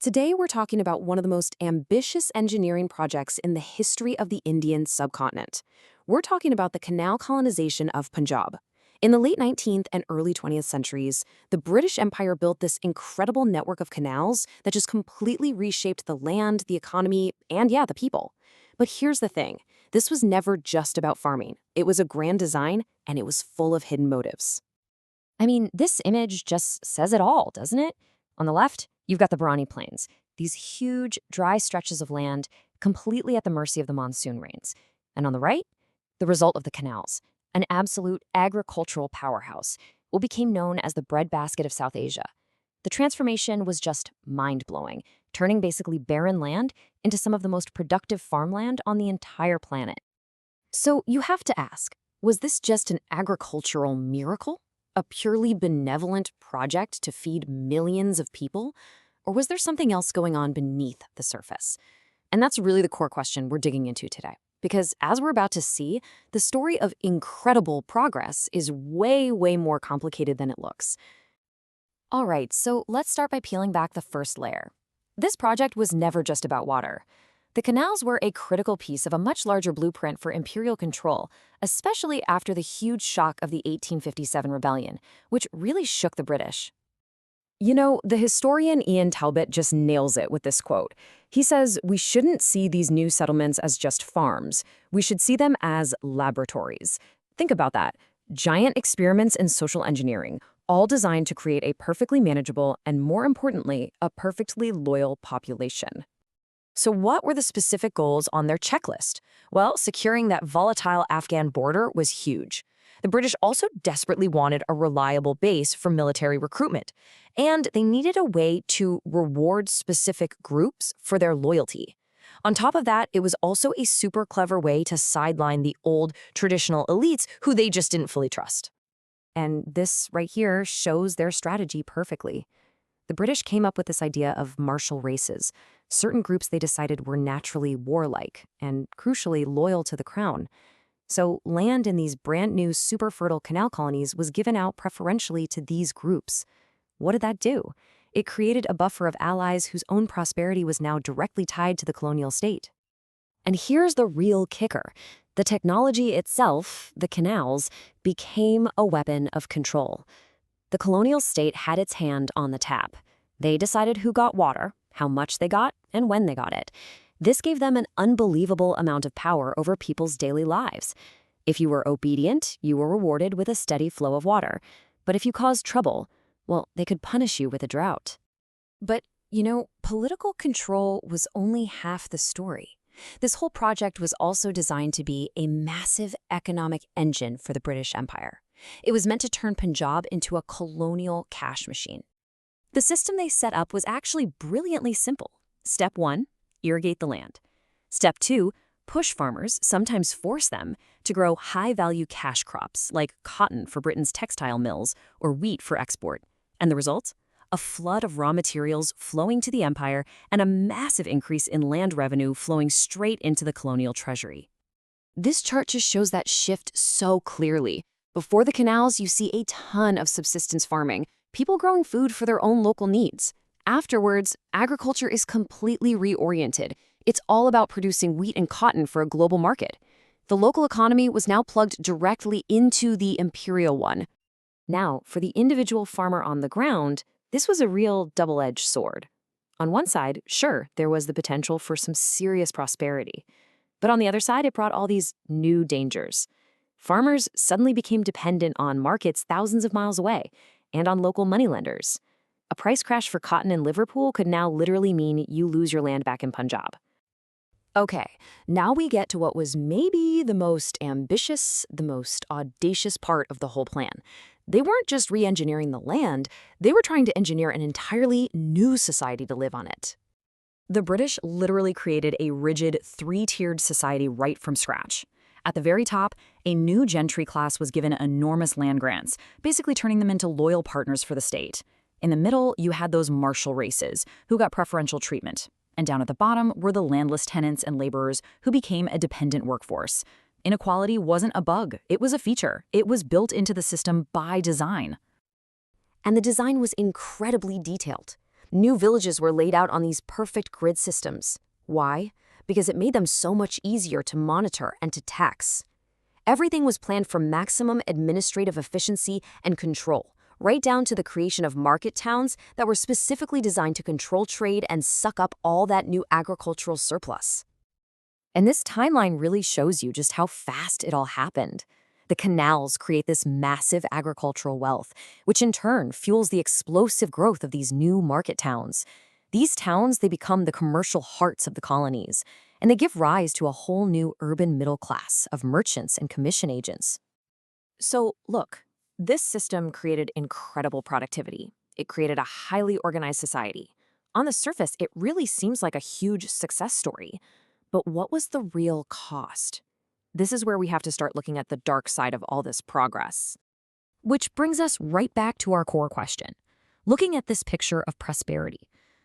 Today, we're talking about one of the most ambitious engineering projects in the history of the Indian subcontinent. We're talking about the Canal Colonization of Punjab. In the late 19th and early 20th centuries, the British Empire built this incredible network of canals that just completely reshaped the land, the economy, and the people. But here's the thing. This was never just about farming. It was a grand design, and it was full of hidden motives. I mean, this image just says it all, doesn't it? On the left, you've got the Barani Plains, these huge, dry stretches of land completely at the mercy of the monsoon rains. And on the right, the result of the canals, an absolute agricultural powerhouse, what became known as the breadbasket of South Asia. The transformation was just mind-blowing, turning basically barren land into some of the most productive farmland on the entire planet. So you have to ask, was this just an agricultural miracle? A purely benevolent project to feed millions of people? Or was there something else going on beneath the surface? And that's really the core question we're digging into today. Because as we're about to see, the story of incredible progress is way, way more complicated than it looks. All right, so let's start by peeling back the first layer. This project was never just about water. The canals were a critical piece of a much larger blueprint for imperial control, especially after the huge shock of the 1857 rebellion, which really shook the British. You know, the historian Ian Talbot just nails it with this quote. He says, "We shouldn't see these new settlements as just farms. We should see them as laboratories." Think about that. Giant experiments in social engineering, all designed to create a perfectly manageable and, more importantly, a perfectly loyal population. So what were the specific goals on their checklist? Well, securing that volatile Afghan border was huge. The British also desperately wanted a reliable base for military recruitment, and they needed a way to reward specific groups for their loyalty. On top of that, it was also a super clever way to sideline the old traditional elites who they just didn't fully trust. And this right here shows their strategy perfectly. The British came up with this idea of martial races, certain groups they decided were naturally warlike and, crucially, loyal to the crown. So land in these brand new super fertile canal colonies was given out preferentially to these groups. What did that do? It created a buffer of allies whose own prosperity was now directly tied to the colonial state. And here's the real kicker. The technology itself, the canals, became a weapon of control. The colonial state had its hand on the tap. They decided who got water, how much they got, and when they got it. This gave them an unbelievable amount of power over people's daily lives. If you were obedient, you were rewarded with a steady flow of water. But if you caused trouble, well, they could punish you with a drought. But, political control was only half the story. This whole project was also designed to be a massive economic engine for the British Empire. It was meant to turn Punjab into a colonial cash machine. The system they set up was actually brilliantly simple. Step 1, irrigate the land. Step 2, push farmers, sometimes force them, to grow high-value cash crops like cotton for Britain's textile mills or wheat for export. And the result? A flood of raw materials flowing to the empire and a massive increase in land revenue flowing straight into the colonial treasury. This chart just shows that shift so clearly. Before the canals, you see a ton of subsistence farming, people growing food for their own local needs. Afterwards, agriculture is completely reoriented. It's all about producing wheat and cotton for a global market. The local economy was now plugged directly into the imperial one. Now, for the individual farmer on the ground, this was a real double-edged sword. On one side, sure, there was the potential for some serious prosperity. But on the other side, it brought all these new dangers. Farmers suddenly became dependent on markets thousands of miles away and on local moneylenders. A price crash for cotton in Liverpool could now literally mean you lose your land back in Punjab. Okay, now we get to what was maybe the most ambitious, the most audacious part of the whole plan. They weren't just re-engineering the land, they were trying to engineer an entirely new society to live on it. The British literally created a rigid, three-tiered society right from scratch. At the very top, a new gentry class was given enormous land grants, basically turning them into loyal partners for the state. In the middle, you had those martial races, who got preferential treatment. And down at the bottom were the landless tenants and laborers who became a dependent workforce. Inequality wasn't a bug, it was a feature. It was built into the system by design. And the design was incredibly detailed. New villages were laid out on these perfect grid systems. Why? Because it made them so much easier to monitor and to tax. Everything was planned for maximum administrative efficiency and control, right down to the creation of market towns that were specifically designed to control trade and suck up all that new agricultural surplus. And this timeline really shows you just how fast it all happened. The canals create this massive agricultural wealth, which in turn fuels the explosive growth of these new market towns. These towns, they become the commercial hearts of the colonies, and they give rise to a whole new urban middle class of merchants and commission agents. So, look, this system created incredible productivity. It created a highly organized society. On the surface, it really seems like a huge success story. But what was the real cost? This is where we have to start looking at the dark side of all this progress. Which brings us right back to our core question. Looking at this picture of prosperity,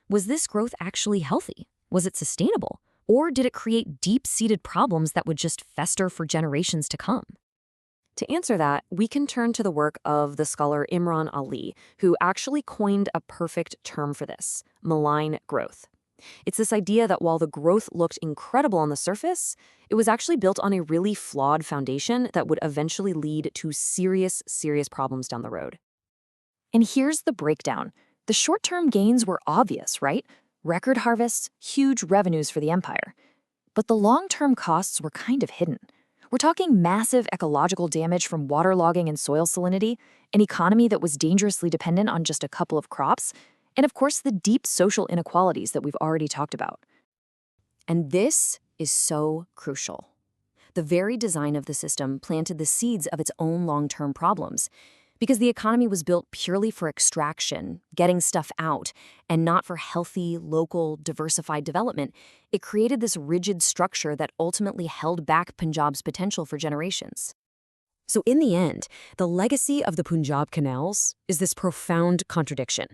was this growth actually healthy? Was it sustainable? Or did it create deep-seated problems that would just fester for generations to come? To answer that, we can turn to the work of the scholar Imran Ali, who actually coined a perfect term for this: malign growth. It's this idea that while the growth looked incredible on the surface, it was actually built on a really flawed foundation that would eventually lead to serious problems down the road. And here's the breakdown. The short-term gains were obvious, right? Record harvests, huge revenues for the empire. But the long-term costs were kind of hidden. We're talking massive ecological damage from waterlogging and soil salinity, an economy that was dangerously dependent on just a couple of crops, and of course the deep social inequalities that we've already talked about. And this is so crucial. The very design of the system planted the seeds of its own long-term problems. Because the economy was built purely for extraction, getting stuff out, and not for healthy, local, diversified development, it created this rigid structure that ultimately held back Punjab's potential for generations. So in the end, the legacy of the Punjab canals is this profound contradiction.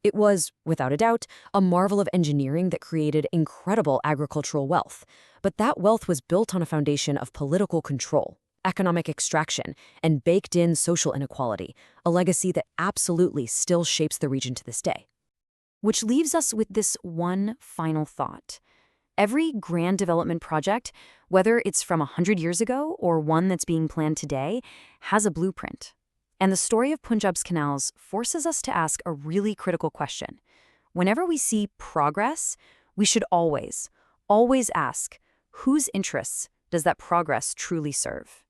It was, without a doubt, a marvel of engineering that created incredible agricultural wealth. But that wealth was built on a foundation of political control, economic extraction, and baked-in social inequality, a legacy that absolutely still shapes the region to this day. Which leaves us with this one final thought. Every grand development project, whether it's from 100 years ago or one that's being planned today, has a blueprint. And the story of Punjab's canals forces us to ask a really critical question. Whenever we see progress, we should always ask, whose interests does that progress truly serve?